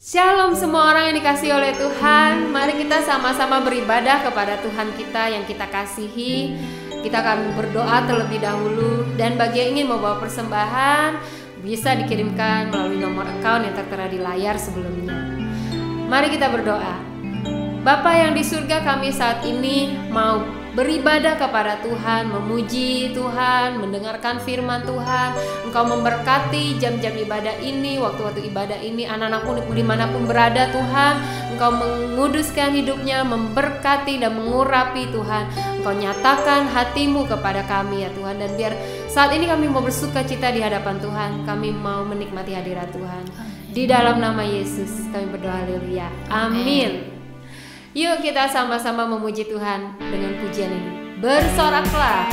Shalom semua orang yang dikasihi oleh Tuhan. Mari kita sama-sama beribadah kepada Tuhan kita yang kita kasihi. Kita akan berdoa terlebih dahulu. Dan bagi yang ingin membawa persembahan, bisa dikirimkan melalui nomor account yang tertera di layar sebelumnya. Mari kita berdoa. Bapa yang di surga, kami saat ini mau beribadah kepada Tuhan, memuji Tuhan, mendengarkan firman Tuhan. Engkau memberkati jam-jam ibadah ini, waktu-waktu ibadah ini, anak-anakmu dimanapun berada Tuhan. Engkau menguduskan hidupnya, memberkati dan mengurapi Tuhan. Engkau nyatakan hatimu kepada kami ya Tuhan. Dan biar saat ini kami mau bersuka cita di hadapan Tuhan. Kami mau menikmati hadirat Tuhan. Di dalam nama Yesus kami berdoa, haleluya, amin. Yuk kita sama-sama memuji Tuhan dengan pujian ini. Bersoraklah.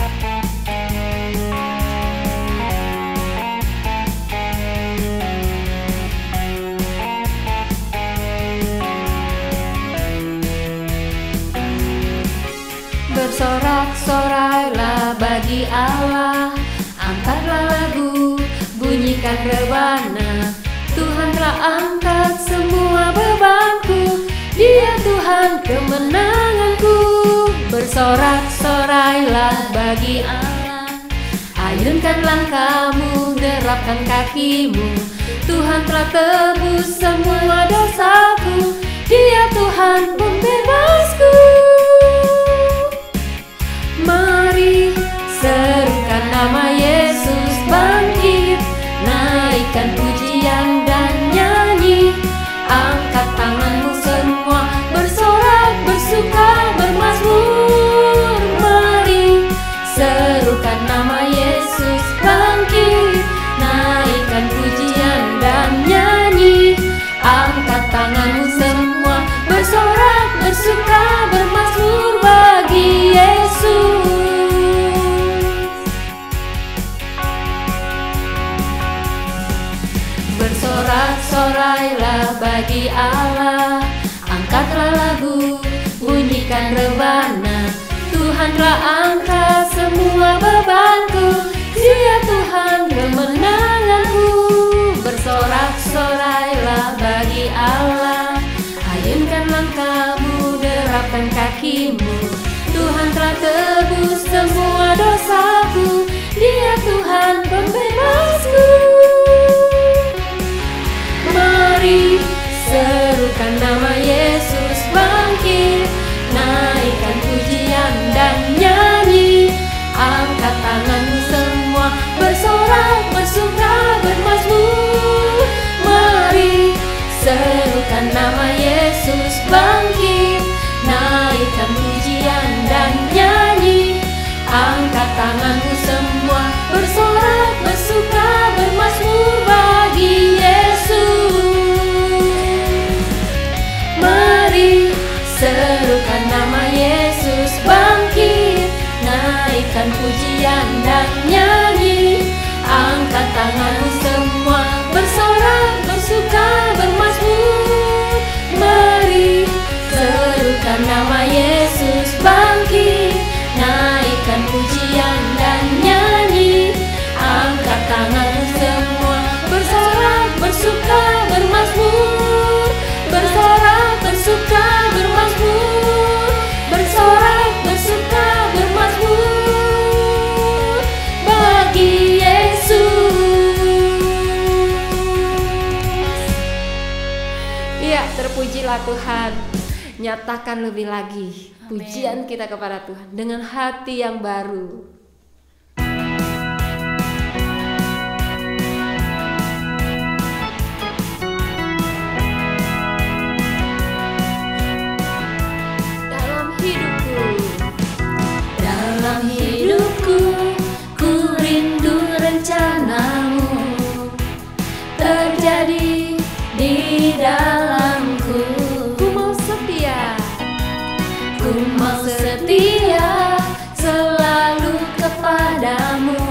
Bersorak-sorailah bagi Allah, angkatlah lagu, bunyikan rebana. Tuhan telah angkat semua bebanku, Dia Tuhan kemenanganku. Bersorak-sorailah bagi Allah, ayunkan langkahmu, derapkan kakimu. Tuhan telah tebus semua dosaku, Dia Tuhan pembebasku. Mari serukan nama Yesus, bangkit, naikkan pujian dan nyanyi. Angkat tanganmu semua, bersorak, bersuka, bermazmur. Mari serukan nama Yesus, bangkit, naikkan pujian dan nyanyi. Angkat tanganmu semua, bersorak, bersuka, bermazmur bagi Yesus. Bersorak-sorailah bagi Allah, angkatlah lagu, bunyikan rebana. Tuhan telah angkat semua bebanku, Dia Tuhan kemenanganku. Bersorak-sorailah bagi Allah, ayunkan langkahmu, derapkan kakimu. Tuhan telah tebus semua dosaku, Dia Tuhan pembebasku. Mari serukan nama Yesus, bangkit, naikkan pujian dan nyanyi. Angkat tanganmu semua, bersorak, bersuka, bermazmur. Mari serukan nama Yesus, bangkit, naikkan pujian dan nyanyi. Angkat tanganmu semua, bersorak, bersuka, bermazmur bagi Yesus. Mari serukan nama Yesus, bangkit, naikkan pujian dan nyanyi. Angkat tanganmu semua, bersorak, bersuka, bermazmur. Mari serukan nama Yesus, bangkit, naikkan pujian dan nyanyi. Angkat tanganmu semua, bersorak, bersuka, bermazmur. Bersorak, bersuka, bermazmur. Bersorak, bersuka, bermazmur bagi Yesus. Iya, terpujilah Tuhan. Nyatakan lebih lagi pujian kita kepada Tuhan dengan hati yang baru. Dalam hidupku, ku rindu rencanamu terjadi di dalamku. Ku mau setia, ku mau setia selalu kepadamu,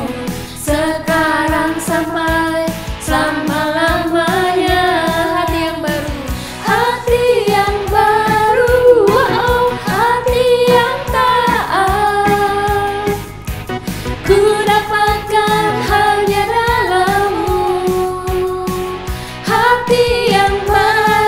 sekarang sampai selama-lamanya. Hati yang baru, hati yang baru, oh, hati yang taat. Ku dapatkan hanya dalammu, hati yang baru.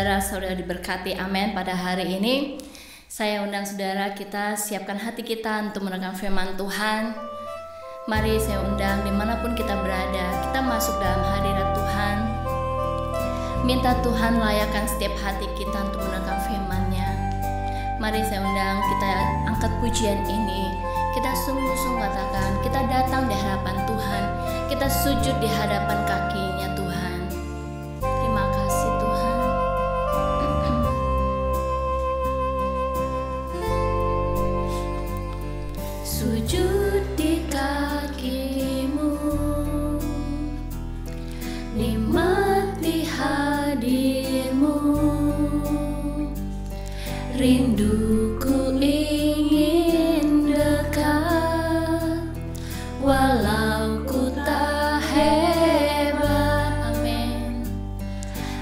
saudara-saudara diberkati, amin. Pada hari ini saya undang saudara kita siapkan hati kita untuk mendengar firman Tuhan. Mari saya undang dimanapun kita berada, kita masuk dalam hadirat Tuhan. Minta Tuhan layakkan setiap hati kita untuk mendengar firman-Nya. Mari saya undang kita angkat pujian ini. Kita sungguh-sungguh katakan, kita datang di hadapan Tuhan, kita sujud di hadapan kaki-Nya Tuhan. Terima kasih Tuhan. Sujud di kaki-Mu, nikmati hadir-Mu, rinduku ingin dekat, walau ku tak hebat, amin.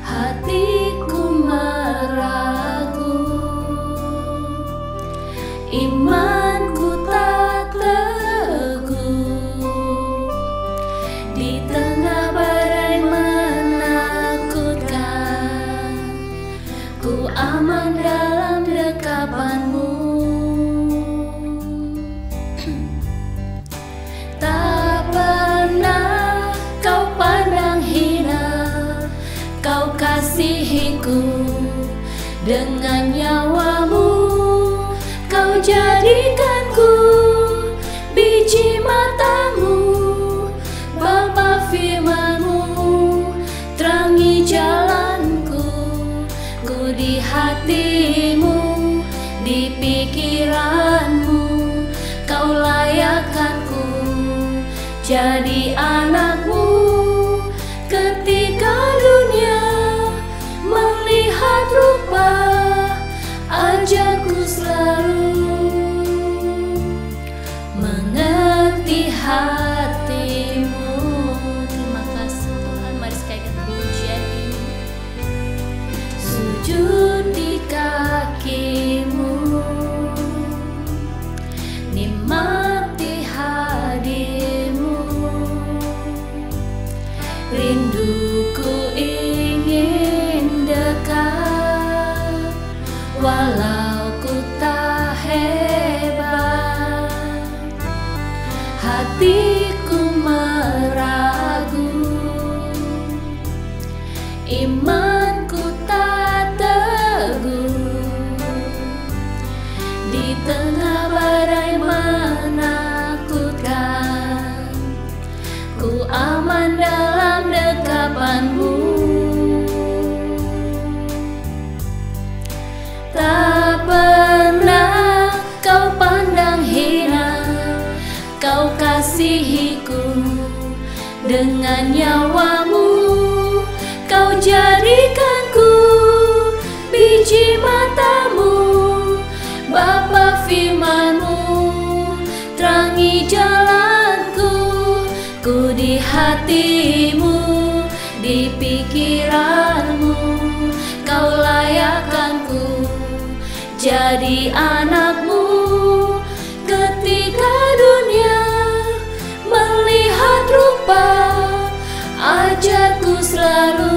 Hatiku meragu, imanku tak teguh, di tengah badai menakutkan, ku aman dalam dekapan-Mu. Tak pernah Kau pandang hina, Kau kasihiku dengan nyawa-Mu. Kau jadikanku biji mata-Mu, Bapa firman-Mu terangi jalanku. Ku di hati-Mu, di pikiran-Mu, Kau layakkanku jadi anak-Mu. Ketika dunia melihat rupa, ajarku selalu mengerti hati-Mu. Terima kasih Tuhan. Mari sekali kita pujian ini. Sujud di kaki-Mu, nikmati hadir-Mu, rinduku ingin dekat, walau ku tak hebat. Hatiku meragu, imanku tak teguh, di tengah badai menakutkan, ku aman dalam dekapan-Mu. Tak pernah Kau pandang hina, Kau kasihiku dengan nyawa-Mu. Kau jadikanku biji mata-Mu, Bapa firman-Mu terangi jalanku. Ku di hati-Mu, di pikiran-Mu, Kau layakkanku jadi anak-Mu. Ketika dunia melihat rupa, ajarku selalu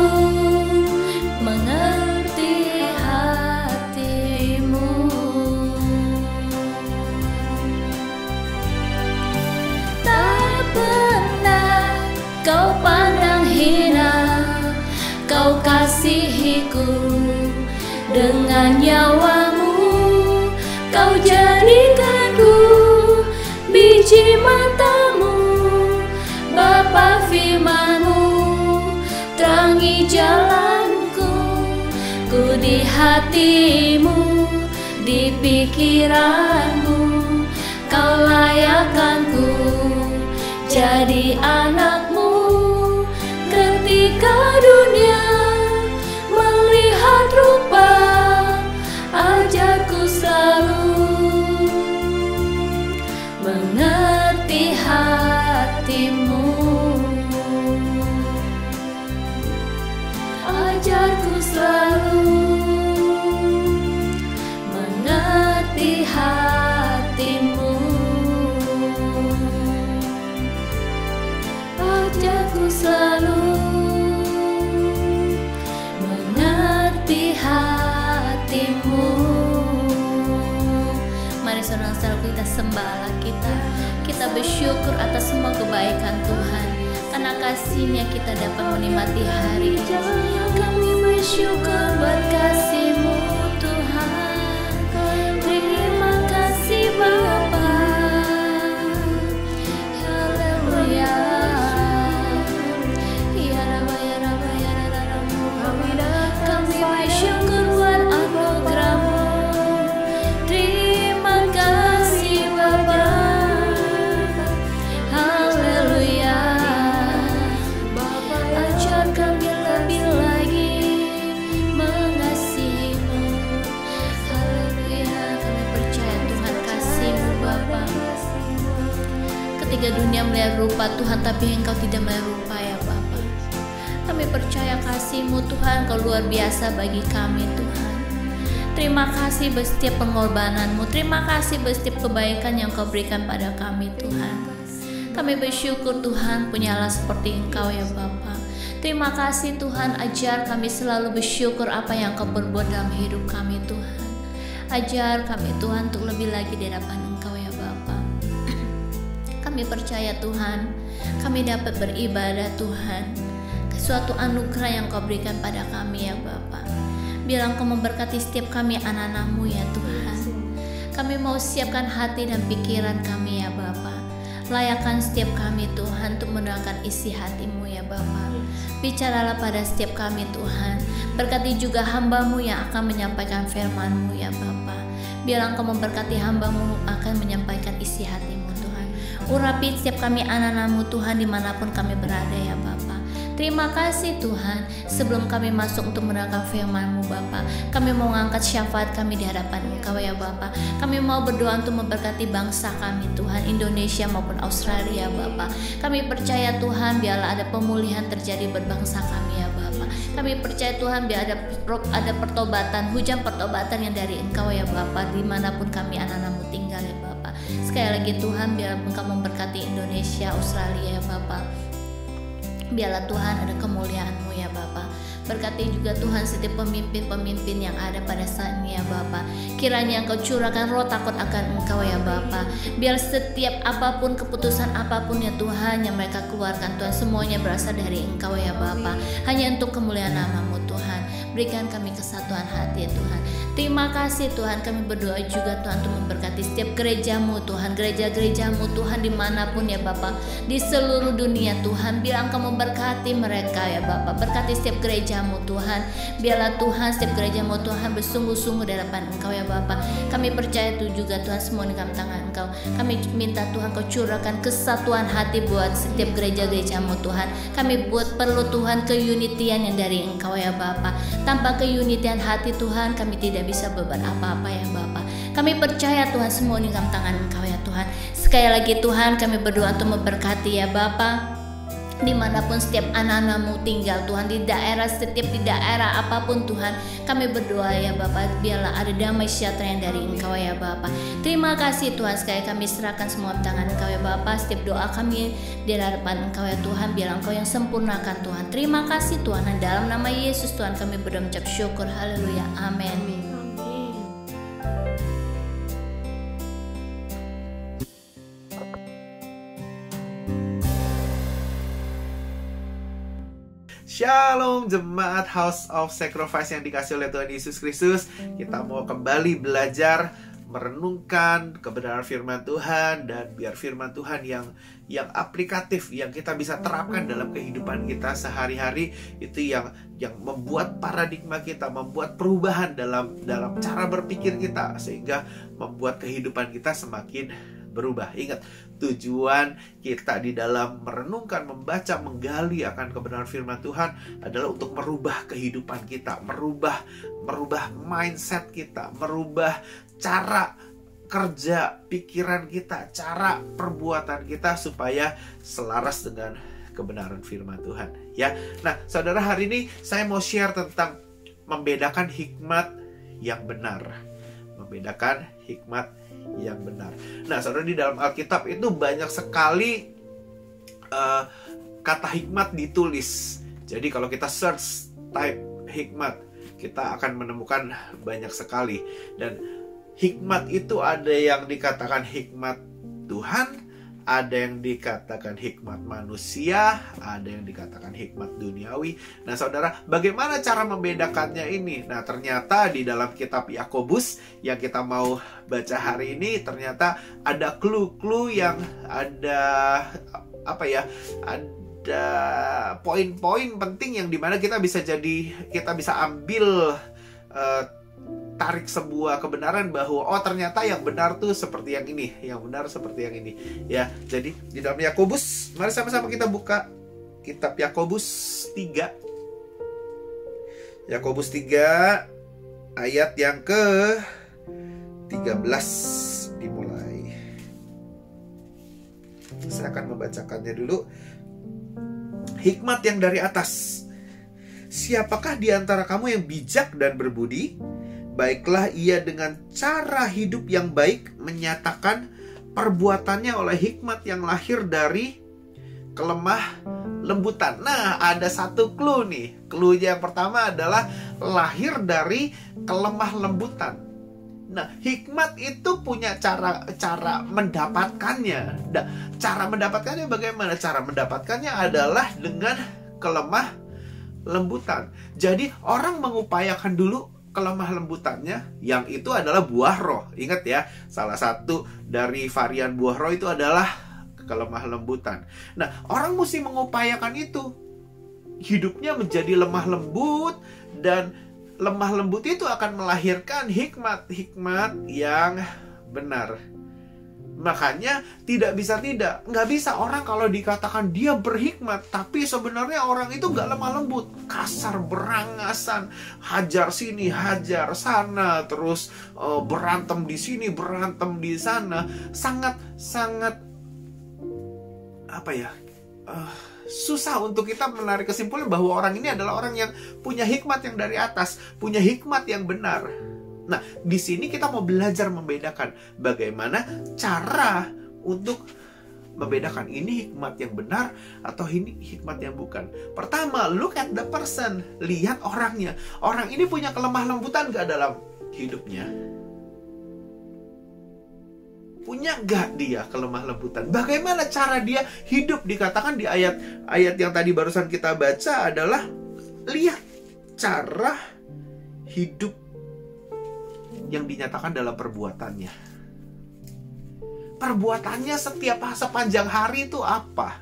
mengerti hati-Mu. Tak pernah Kau pandang hina, Kau kasihiku dengan nyawa-Mu. Kau jadikanku biji mata-Mu, Bapa firman-Mu terangi jalanku. Ku di hati-Mu, di pikiran-Mu, Kau layakkanku jadi anak-Mu. Ketika dunia melihat rupa, ajarku selalu mengerti hati-Mu. Ajarku selalu mengerti hati-Mu. Ajarku selalu mengerti sembah Allah kita. Kita bersyukur atas semua kebaikan Tuhan. Karena kasih-Nya kita dapat menikmati hari ini. Kami bersyukur buat kasih-Mu Tuhan. Terima kasih Bapa. Haleluya. Kami bersyukur buat anugerah-Mu. Terima kasih Bapa. Haleluya. Ajar kami lebih lagi mengasihi-Mu. Haleluya. Kami percaya Tuhan kasih-Mu Bapa. Ketika dunia melihat rupa Tuhan, tapi Engkau tidak melihat rupa ya Bapa. Kami percaya kasih-Mu Tuhan, Kau luar biasa bagi kami Tuhan. Terima kasih buat setiap pengorbanan-Mu. Terima kasih buat setiap kebaikan yang Kau berikan pada kami Tuhan. Kami bersyukur Tuhan punya Allah seperti Engkau ya Bapa. Terima kasih Tuhan, ajar kami selalu bersyukur apa yang Kau perbuat dalam hidup kami Tuhan. Ajar kami Tuhan untuk lebih lagi di hadapan Engkau ya Bapa. Kami percaya Tuhan, kami dapat beribadah Tuhan. Suatu anugerah yang Kau berikan pada kami ya Bapa. Biar Engkau memberkati setiap kami anak-anak-Mu ya Tuhan. Kami mau siapkan hati dan pikiran kami ya Bapa. Layakkan setiap kami Tuhan untuk mendoakan isi hati-Mu ya Bapa. Bicaralah pada setiap kami Tuhan. Berkati juga hamba-Mu yang akan menyampaikan firman-Mu ya Bapa. Biar Engkau memberkati hamba-Mu akan menyampaikan isi hati-Mu Tuhan. Urapi setiap kami anak-anak-Mu Tuhan dimanapun kami berada ya Bapa. Terima kasih Tuhan. Sebelum kami masuk untuk mendengarkan firman-Mu Bapa, kami mau mengangkat syafaat kami di hadapan Engkau ya Bapa. Kami mau berdoa untuk memberkati bangsa kami Tuhan, Indonesia maupun Australia Bapa. Kami percaya Tuhan biarlah ada pemulihan terjadi berbangsa kami ya Bapa. Kami percaya Tuhan biar ada pertobatan, hujan pertobatan yang dari Engkau ya Bapa, dimanapun kami anak-anak-Mu tinggal ya Bapa. Sekali lagi Tuhan biar Engkau memberkati Indonesia, Australia ya Bapa. Biarlah Tuhan ada kemuliaan-Mu ya Bapa. Berkati juga Tuhan setiap pemimpin-pemimpin yang ada pada saat ini ya Bapa. Kiranya Engkau curahkan roh takut akan Engkau ya Bapa. Biar setiap apapun keputusan apapun ya Tuhan yang mereka keluarkan Tuhan, semuanya berasal dari Engkau ya Bapa. Hanya untuk kemuliaan nama-Mu Tuhan. Berikan kami kesatuan hati ya Tuhan. Terima kasih Tuhan, kami berdoa juga Tuhan untuk memberkati setiap gereja-Mu Tuhan, gereja-gereja-Mu Tuhan dimanapun ya Bapa, di seluruh dunia Tuhan. Biar Engkau memberkati mereka ya Bapa. Berkati setiap gereja-Mu Tuhan. Biarlah Tuhan setiap gereja-Mu Tuhan bersungguh-sungguh di hadapan Engkau ya Bapa. Kami percaya itu juga Tuhan, semua di dalam tangan Engkau. Kami minta Tuhan Kau curahkan kesatuan hati buat setiap gereja-gereja-Mu Tuhan. Kami buat perlu Tuhan keunitian yang dari Engkau ya Bapa. Tanpa keunitian hati Tuhan, kami tidak bisa berbuat apa-apa ya Bapa. Kami percaya Tuhan semua di dalam tangan Engkau ya Tuhan. Sekali lagi Tuhan, kami berdoa untuk memberkati ya Bapa. Dimanapun setiap anak-anak-Mu tinggal Tuhan, di daerah apapun Tuhan, kami berdoa ya Bapa, biarlah ada damai sejahtera yang dari Engkau ya Bapa. Terima kasih Tuhan, sekali kami serahkan semua di tangan Engkau ya Bapa. Setiap doa kami di hadapan Engkau ya Tuhan, biar Engkau yang sempurnakan Tuhan. Terima kasih Tuhan, dan dalam nama Yesus Tuhan kami berdoa mengucap syukur. Haleluya, amin. Shalom jemaat House of Sacrifice yang dikasih oleh Tuhan Yesus Kristus. Kita mau kembali belajar merenungkan kebenaran firman Tuhan, dan biar firman Tuhan yang aplikatif, yang kita bisa terapkan dalam kehidupan kita sehari-hari, itu yang membuat paradigma kita, membuat perubahan dalam cara berpikir kita, sehingga membuat kehidupan kita semakin berubah. Ingat, tujuan kita di dalam merenungkan, membaca, menggali akan kebenaran firman Tuhan adalah untuk merubah kehidupan kita, merubah mindset kita, merubah cara kerja pikiran kita, cara perbuatan kita, supaya selaras dengan kebenaran firman Tuhan ya. Nah, saudara, hari ini saya mau share tentang membedakan hikmat yang benar. Membedakan hikmat yang benar. Nah, saudara, di dalam Alkitab itu banyak sekali kata hikmat ditulis. Jadi kalau kita search type hikmat, kita akan menemukan banyak sekali. Dan Hikmat itu ada yang dikatakan hikmat Tuhan, ada yang dikatakan hikmat manusia, ada yang dikatakan hikmat duniawi. Nah saudara, bagaimana cara membedakannya ini? Nah ternyata di dalam kitab Yakobus yang kita mau baca hari ini, ternyata ada clue-clue yang ada ada poin-poin penting yang dimana kita bisa ambil tarik sebuah kebenaran bahwa oh ternyata yang benar tuh seperti yang ini, yang benar seperti yang ini. Ya, jadi di dalam Yakobus, mari sama-sama kita buka kitab Yakobus 3. Yakobus 3 ayat yang ke 13 dimulai. Saya akan membacakannya dulu. Hikmat yang dari atas. Siapakah di antara kamu yang bijak dan berbudi? Baiklah ia dengan cara hidup yang baik menyatakan perbuatannya oleh hikmat yang lahir dari kelemah lembutan. Nah, ada satu clue nih. Clue-nya yang pertama adalah lahir dari kelemah lembutan. Nah, hikmat itu punya cara mendapatkannya. Nah, cara mendapatkannya bagaimana? Cara mendapatkannya adalah dengan kelemah lembutan. Jadi, orang mengupayakan dulu kelemah lembutannya, yang itu adalah buah roh. Ingat ya, salah satu dari varian buah roh itu adalah kelemah lembutan. Nah, orang mesti mengupayakan itu. Hidupnya menjadi lemah lembut, dan lemah lembut itu akan melahirkan hikmat-hikmat yang benar. Makanya nggak bisa orang kalau dikatakan dia berhikmat, tapi sebenarnya orang itu nggak lemah lembut, kasar, berangasan, hajar sini, hajar sana, terus berantem di sini, berantem di sana, sangat susah untuk kita menarik kesimpulan bahwa orang ini adalah orang yang punya hikmat yang dari atas, punya hikmat yang benar. Nah, di sini kita mau belajar membedakan bagaimana cara untuk membedakan ini hikmat yang benar atau ini hikmat yang bukan. Pertama, look at the person. Lihat orangnya. Orang ini punya kelemah lembutan gak dalam hidupnya? Punya gak dia kelemah lembutan? Bagaimana cara dia hidup? Dikatakan di ayat yang tadi barusan kita baca adalah lihat cara hidup yang dinyatakan dalam perbuatannya. Perbuatannya sepanjang hari itu apa?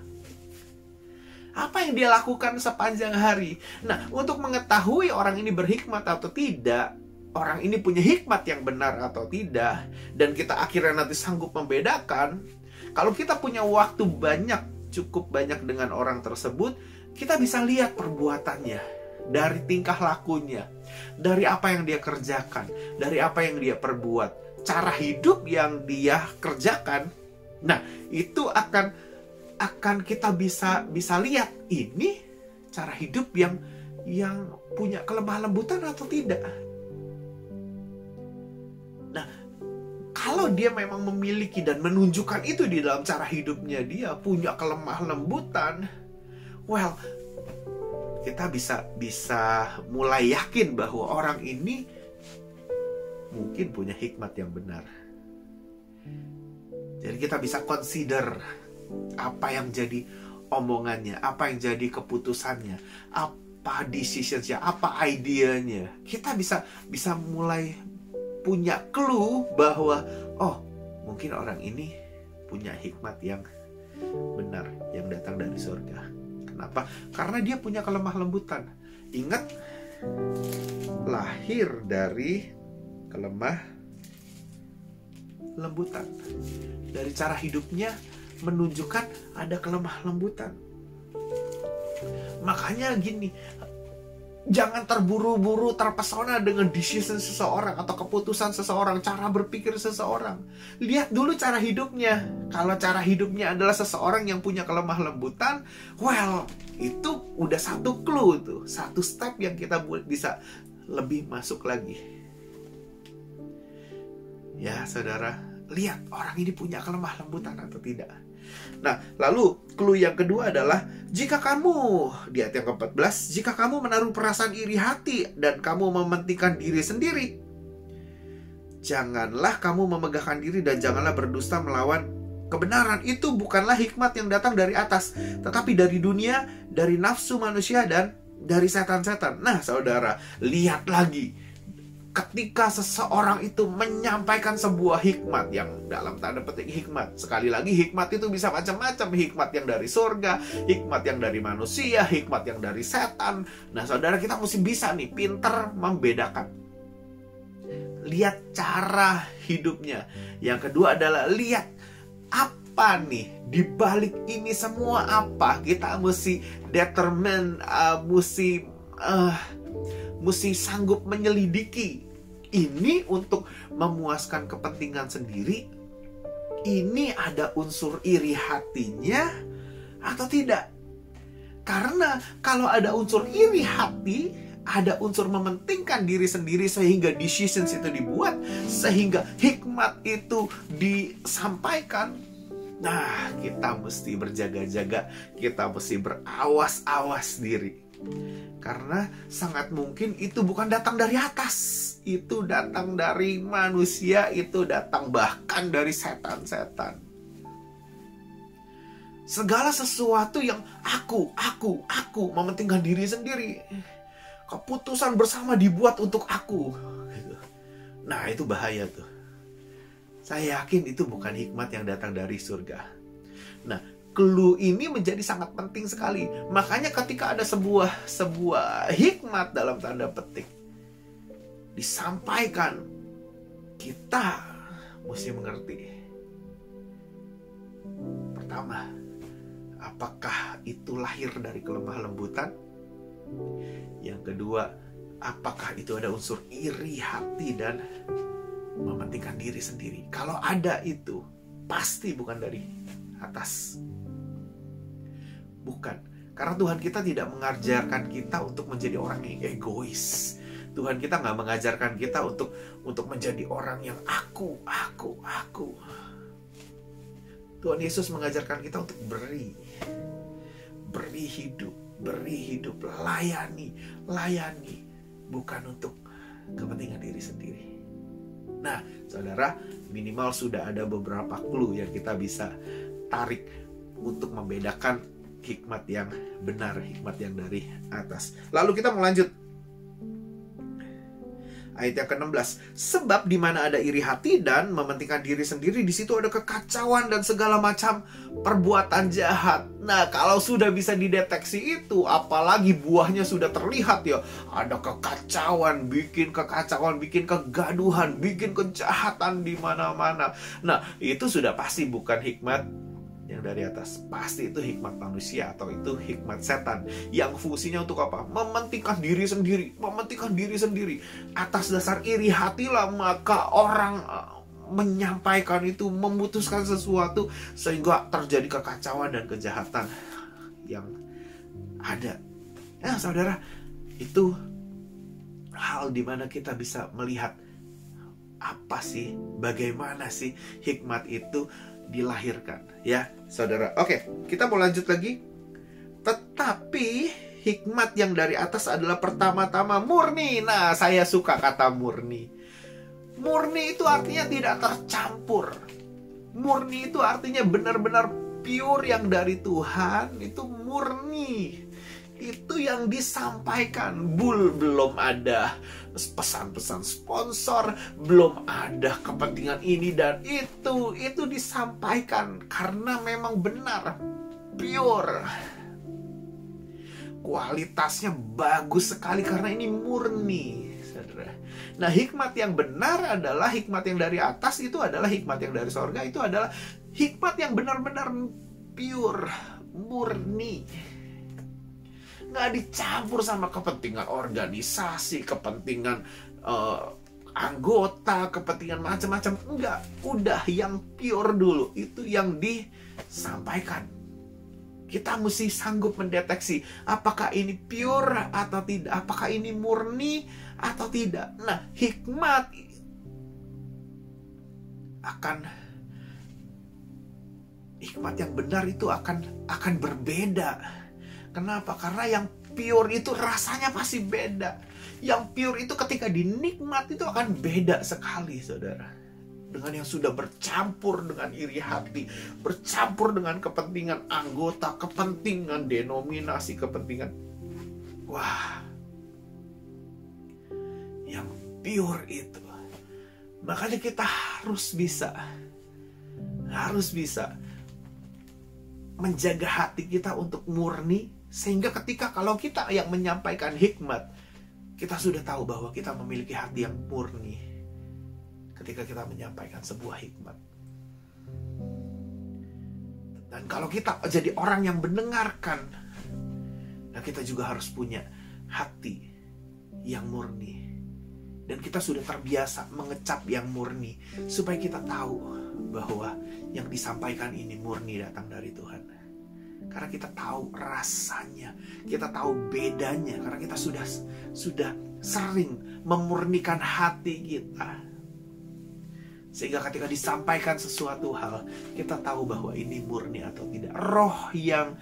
Apa yang dia lakukan sepanjang hari? Nah, untuk mengetahui orang ini berhikmat atau tidak, orang ini punya hikmat yang benar atau tidak, dan kita akhirnya nanti sanggup membedakan, kalau kita punya waktu cukup banyak dengan orang tersebut, kita bisa lihat perbuatannya. Dari tingkah lakunya, dari apa yang dia kerjakan, dari apa yang dia perbuat, cara hidup yang dia kerjakan. Nah, itu akan kita bisa lihat ini cara hidup yang punya kelemah lembutan atau tidak. Nah, kalau dia memang memiliki dan menunjukkan itu di dalam cara hidupnya, dia punya kelemah lembutan, well, kita bisa mulai yakin bahwa orang ini mungkin punya hikmat yang benar. Jadi kita bisa consider apa yang jadi omongannya, apa yang jadi keputusannya, apa decisions-nya, apa idenya. Kita bisa mulai punya clue bahwa oh, mungkin orang ini punya hikmat yang benar yang datang dari surga. Kenapa? Karena dia punya kelemah lembutan. Ingat, lahir dari kelemah lembutan. Dari cara hidupnya menunjukkan ada kelemah lembutan. Makanya gini, jangan terburu-buru terpesona dengan decision seseorang atau keputusan seseorang, cara berpikir seseorang. Lihat dulu cara hidupnya. Kalau cara hidupnya adalah seseorang yang punya kelemah lembutan, well, itu udah satu clue tuh, satu step yang kita bisa lebih masuk lagi. Ya, saudara, lihat orang ini punya kelemah lembutan atau tidak. Nah, lalu clue yang kedua adalah jika kamu, di ayat yang ke-14, jika kamu menaruh perasaan iri hati dan kamu mementingkan diri sendiri, Janganlah kamu memegahkan diri dan janganlah berdusta melawan kebenaran. Itu bukanlah hikmat yang datang dari atas, tetapi dari dunia, dari nafsu manusia, dan dari setan-setan. Nah, saudara, lihat lagi. Ketika seseorang itu menyampaikan sebuah hikmat yang dalam tanda petik hikmat. Sekali lagi, hikmat itu bisa macam-macam. Hikmat yang dari surga, hikmat yang dari manusia, hikmat yang dari setan. Nah, saudara, kita mesti bisa nih, pinter membedakan. Lihat cara hidupnya. Yang kedua adalah lihat apa nih di balik ini semua apa. Kita mesti determine, mesti sanggup menyelidiki. Ini untuk memuaskan kepentingan sendiri. Ini ada unsur iri hatinya atau tidak? Karena kalau ada unsur iri hati, ada unsur mementingkan diri sendiri sehingga decisions itu dibuat, sehingga hikmat itu disampaikan. Nah, kita mesti berjaga-jaga, kita mesti berawas-awas diri. Karena sangat mungkin itu bukan datang dari atas. Itu datang dari manusia, itu datang bahkan dari setan-setan. Segala sesuatu yang aku mementingkan diri sendiri. Keputusan bersama dibuat untuk aku. Nah, itu bahaya tuh. Saya yakin itu bukan hikmat yang datang dari surga. Nah, clue ini menjadi sangat penting sekali. Makanya ketika ada sebuah hikmat dalam tanda petik disampaikan, kita mesti mengerti. Pertama, apakah itu lahir dari kelemah lembutan? Yang kedua, apakah itu ada unsur iri hati dan mementingkan diri sendiri? Kalau ada itu, pasti bukan dari atas. Bukan. Karena Tuhan kita tidak mengajarkan kita untuk menjadi orang yang egois. Tuhan kita nggak mengajarkan kita untuk menjadi orang yang aku. Tuhan Yesus mengajarkan kita untuk beri hidup, layani, bukan untuk kepentingan diri sendiri. Nah, saudara, minimal sudah ada beberapa clue yang kita bisa tarik untuk membedakan hikmat yang benar, hikmat yang dari atas. Lalu kita mau lanjut. Ayat yang ke-16. Sebab di mana ada iri hati dan mementingkan diri sendiri, di situ ada kekacauan dan segala macam perbuatan jahat. Nah, kalau sudah bisa dideteksi itu, apalagi buahnya sudah terlihat ya. Ada kekacauan, bikin kegaduhan, bikin kejahatan di mana-mana. Nah, itu sudah pasti bukan hikmat yang dari atas. Pasti itu hikmat manusia atau itu hikmat setan yang fungsinya untuk apa? Mementingkan diri sendiri. Atas dasar iri hatilah maka orang menyampaikan itu, memutuskan sesuatu sehingga terjadi kekacauan dan kejahatan yang ada. Ya, saudara, itu hal di mana kita bisa melihat apa sih, bagaimana sih hikmat itu dilahirkan, ya saudara. Oke, kita mau lanjut lagi. Tetapi hikmat yang dari atas adalah pertama-tama murni. Nah, saya suka kata murni. Murni itu artinya tidak tercampur. Murni itu artinya benar-benar pure, yang dari Tuhan itu murni. Itu yang disampaikan. Belum ada pesan-pesan sponsor, belum ada kepentingan ini dan itu disampaikan karena memang benar, pure, kualitasnya bagus sekali karena ini murni, saudara. Nah, hikmat yang benar adalah hikmat yang dari atas, itu adalah hikmat yang dari sorga, itu adalah hikmat yang benar-benar pure, murni. Nggak dicampur sama kepentingan organisasi, kepentingan anggota, kepentingan macam-macam. Enggak, udah yang pure dulu, itu yang disampaikan. Kita mesti sanggup mendeteksi apakah ini pure atau tidak, apakah ini murni atau tidak. Nah, hikmat yang benar itu akan berbeda. Kenapa? Karena yang pure itu rasanya pasti beda. Yang pure itu ketika dinikmati itu akan beda sekali, saudara. Dengan yang sudah bercampur dengan iri hati, bercampur dengan kepentingan anggota, kepentingan denominasi, kepentingan. Wah, yang pure itu. Makanya kita harus bisa menjaga hati kita untuk murni, sehingga ketika kalau kita yang menyampaikan hikmat, kita sudah tahu bahwa kita memiliki hati yang murni ketika kita menyampaikan sebuah hikmat. Dan kalau kita jadi orang yang mendengarkan, nah kita juga harus punya hati yang murni. Dan kita sudah terbiasa mengecap yang murni, supaya kita tahu bahwa yang disampaikan ini murni datang dari Tuhan. Karena kita tahu rasanya, kita tahu bedanya, karena kita sudah sering memurnikan hati kita. Sehingga ketika disampaikan sesuatu hal, kita tahu bahwa ini murni atau tidak. Roh yang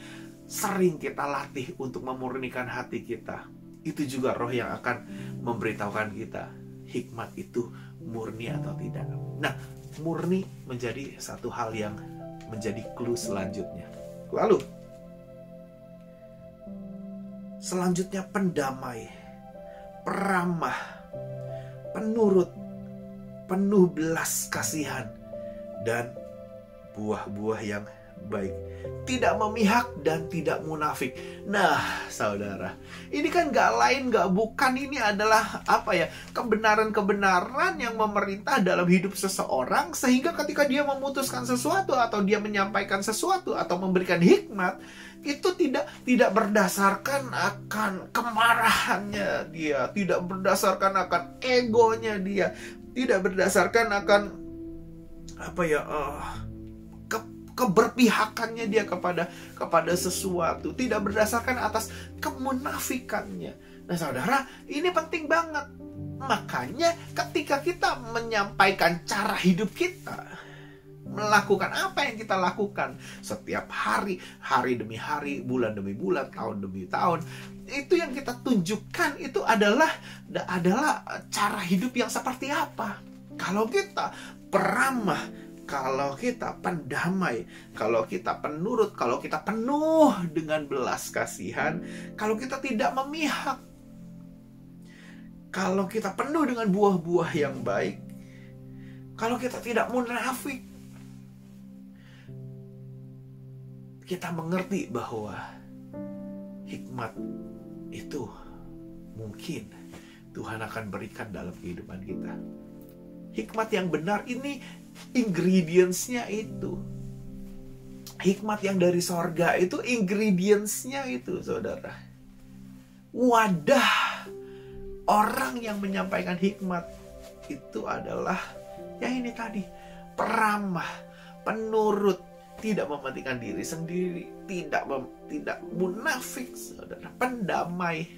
sering kita latih untuk memurnikan hati kita, itu juga roh yang akan memberitahukan kita hikmat itu murni atau tidak. Nah, murni menjadi satu hal yang menjadi clue selanjutnya. Lalu selanjutnya pendamai, peramah, penurut, penuh belas kasihan, dan buah-buah yang baik, tidak memihak dan tidak munafik. Nah, saudara, ini kan gak lain gak bukan, ini adalah kebenaran-kebenaran yang memerintah dalam hidup seseorang, sehingga ketika dia memutuskan sesuatu atau dia menyampaikan sesuatu atau memberikan hikmat, itu tidak berdasarkan akan kemarahannya dia, tidak berdasarkan akan egonya dia, tidak berdasarkan akan keberpihakannya dia kepada sesuatu, tidak berdasarkan atas kemunafikannya. Nah, saudara, ini penting banget. Makanya ketika kita menyampaikan cara hidup kita, melakukan apa yang kita lakukan setiap hari, hari demi hari, bulan demi bulan, tahun demi tahun, itu yang kita tunjukkan itu adalah cara hidup yang seperti apa. Kalau kita peramah, kalau kita pendamai, kalau kita penurut, kalau kita penuh dengan belas kasihan, kalau kita tidak memihak, kalau kita penuh dengan buah-buah yang baik, kalau kita tidak munafik, kita mengerti bahwa hikmat itu mungkin Tuhan akan berikan dalam kehidupan kita. Hikmat yang benar ini ingredients-nya itu. Hikmat yang dari sorga itu ingredients-nya itu, saudara. Wadah orang yang menyampaikan hikmat itu adalah yang ini tadi, peramah, penurut, tidak mementingkan diri sendiri, tidak munafik, saudara, pendamai.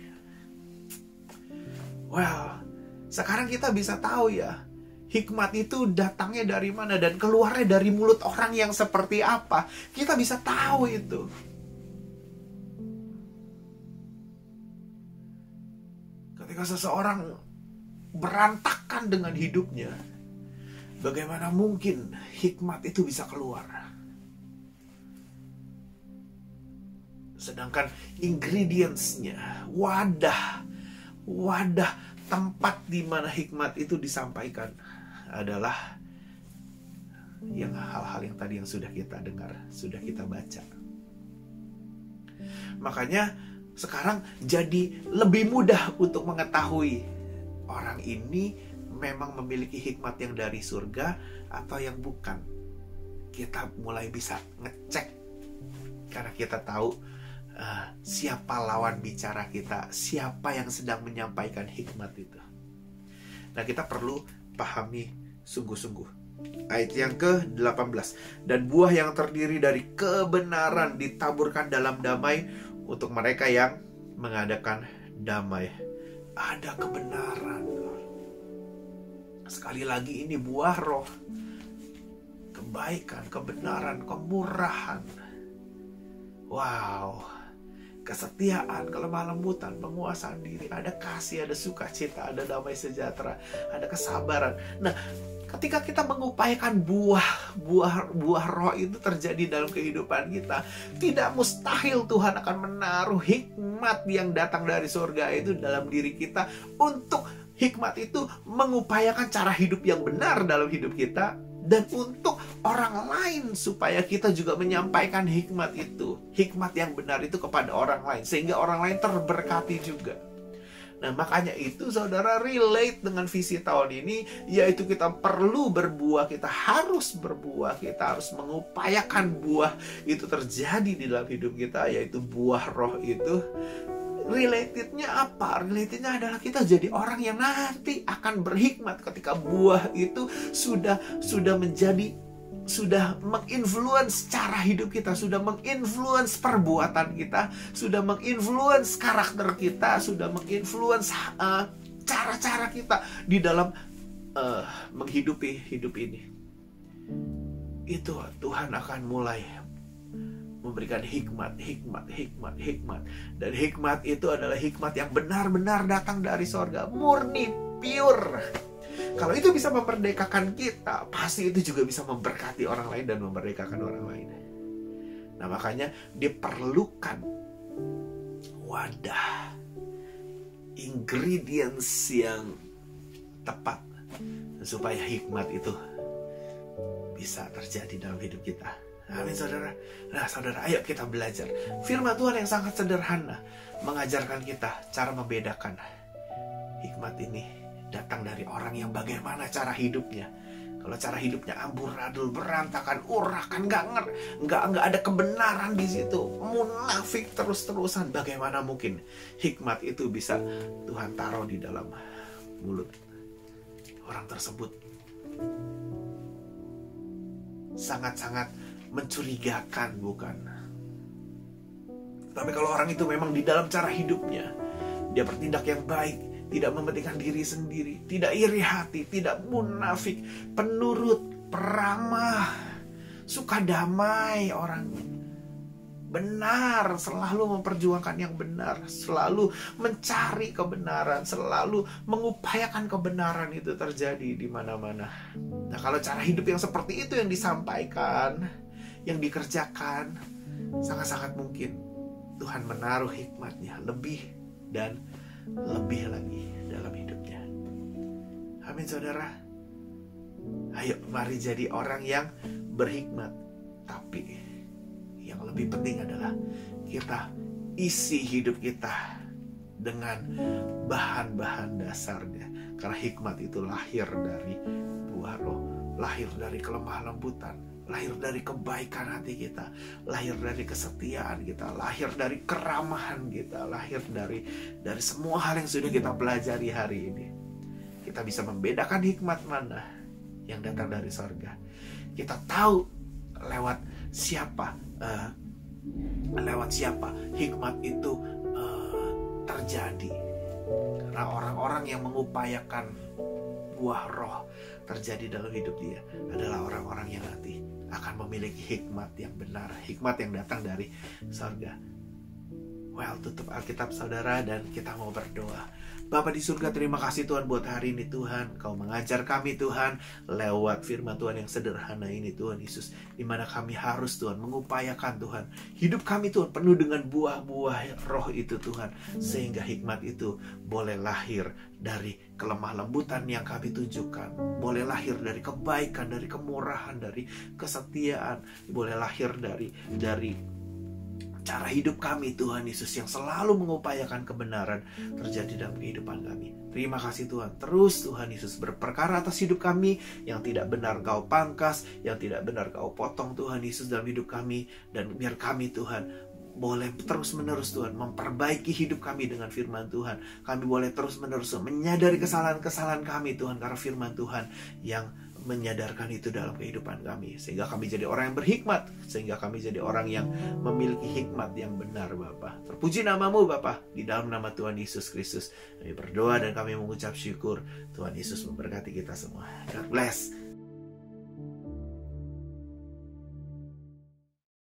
Well, sekarang kita bisa tahu ya, hikmat itu datangnya dari mana dan keluarnya dari mulut orang yang seperti apa. Kita bisa tahu itu. Ketika seseorang berantakan dengan hidupnya, bagaimana mungkin hikmat itu bisa keluar? Sedangkan ingredients-nya, wadah tempat di mana hikmat itu disampaikan adalah yang hal-hal yang tadi yang sudah kita dengar, sudah kita baca. Makanya sekarang jadi lebih mudah untuk mengetahui orang ini memang memiliki hikmat yang dari surga atau yang bukan. Kita mulai bisa ngecek karena kita tahu siapa lawan bicara kita, siapa yang sedang menyampaikan hikmat itu. Nah, kita perlu pahami sungguh-sungguh. Ayat yang ke-18. Dan buah yang terdiri dari kebenaran ditaburkan dalam damai untuk mereka yang mengadakan damai. Ada kebenaran. Sekali lagi ini buah roh. Kebaikan, kebenaran, kemurahan. Wow. kesetiaan, kelemah lembutan, penguasaan diri, ada kasih, ada sukacita, ada damai sejahtera, ada kesabaran. Nah, ketika kita mengupayakan buah roh itu terjadi dalam kehidupan kita, tidak mustahil Tuhan akan menaruh hikmat yang datang dari surga itu dalam diri kita, untuk hikmat itu mengupayakan cara hidup yang benar dalam hidup kita, dan untuk orang lain supaya kita juga menyampaikan hikmat itu, hikmat yang benar itu kepada orang lain, sehingga orang lain terberkati juga. Nah, makanya itu saudara relate dengan visi tahun ini, yaitu kita perlu berbuah, kita harus berbuah, kita harus mengupayakan buah itu terjadi di dalam hidup kita, yaitu buah roh itu. Relatednya apa? Relatednya adalah kita jadi orang yang nanti akan berhikmat ketika buah itu sudah menginfluence cara hidup kita, sudah menginfluence perbuatan kita, sudah menginfluence karakter kita, sudah menginfluence cara-cara kita di dalam menghidupi hidup ini. Itu Tuhan akan mulai memberikan hikmat. Dan hikmat itu adalah hikmat yang benar-benar datang dari sorga, murni, pure. Kalau itu bisa memerdekakan kita, pasti itu juga bisa memberkati orang lain dan memerdekakan orang lain. Nah, makanya diperlukan wadah, ingredients yang tepat supaya hikmat itu bisa terjadi dalam hidup kita. Amin, saudara. Nah, saudara, ayo kita belajar firman Tuhan yang sangat sederhana, mengajarkan kita cara membedakan. Hikmat ini datang dari orang yang bagaimana cara hidupnya. Kalau cara hidupnya amburadul, berantakan, urakan, nggak ada kebenaran di situ, munafik terus-terusan, bagaimana mungkin hikmat itu bisa Tuhan taruh di dalam mulut orang tersebut? Sangat-sangat mencurigakan, bukan? Tapi kalau orang itu memang di dalam cara hidupnya, dia bertindak yang baik, tidak mementingkan diri sendiri, tidak iri hati, tidak munafik, penurut, peramah, suka damai, orang benar, selalu memperjuangkan yang benar, selalu mencari kebenaran, selalu mengupayakan kebenaran itu terjadi di mana-mana. Nah, kalau cara hidup yang seperti itu yang disampaikan, yang dikerjakan, sangat-sangat mungkin Tuhan menaruh hikmatnya lebih dan lebih lagi dalam hidupnya. Amin, saudara. Ayo, mari jadi orang yang berhikmat. Tapi yang lebih penting adalah kita isi hidup kita dengan bahan-bahan dasarnya. Karena hikmat itu lahir dari buah roh, lahir dari kelemah lembutan, lahir dari kebaikan hati kita, lahir dari kesetiaan kita, lahir dari keramahan kita, lahir dari semua hal yang sudah kita pelajari hari ini. Kita bisa membedakan hikmat mana yang datang dari sorga. Kita tahu lewat siapa hikmat itu terjadi. Karena orang-orang yang mengupayakan buah roh terjadi dalam hidup dia adalah orang-orang yang nanti akan memiliki hikmat yang benar, hikmat yang datang dari surga. Well, tutup Alkitab, saudara, dan kita mau berdoa. Bapa di surga, terima kasih Tuhan buat hari ini Tuhan. Kau mengajar kami Tuhan lewat firman Tuhan yang sederhana ini Tuhan Yesus, di mana kami harus Tuhan mengupayakan Tuhan hidup kami Tuhan penuh dengan buah-buah roh itu Tuhan, sehingga hikmat itu boleh lahir dari kelemah lembutan yang kami tunjukkan, boleh lahir dari kebaikan, dari kemurahan, dari kesetiaan, boleh lahir dari cara hidup kami Tuhan Yesus yang selalu mengupayakan kebenaran terjadi dalam kehidupan kami. Terima kasih Tuhan. Terus Tuhan Yesus berperkara atas hidup kami, yang tidak benar Kau pangkas, yang tidak benar Kau potong Tuhan Yesus dalam hidup kami. Dan biar kami Tuhan boleh terus-menerus Tuhan memperbaiki hidup kami dengan firman Tuhan. Kami boleh terus-menerus menyadari kesalahan-kesalahan kami Tuhan, karena firman Tuhan yang menyadarkan itu dalam kehidupan kami, sehingga kami jadi orang yang berhikmat, sehingga kami jadi orang yang memiliki hikmat yang benar Bapa. Terpuji namamu Bapa, di dalam nama Tuhan Yesus Kristus kami berdoa dan kami mengucap syukur. Tuhan Yesus memberkati kita semua. God bless.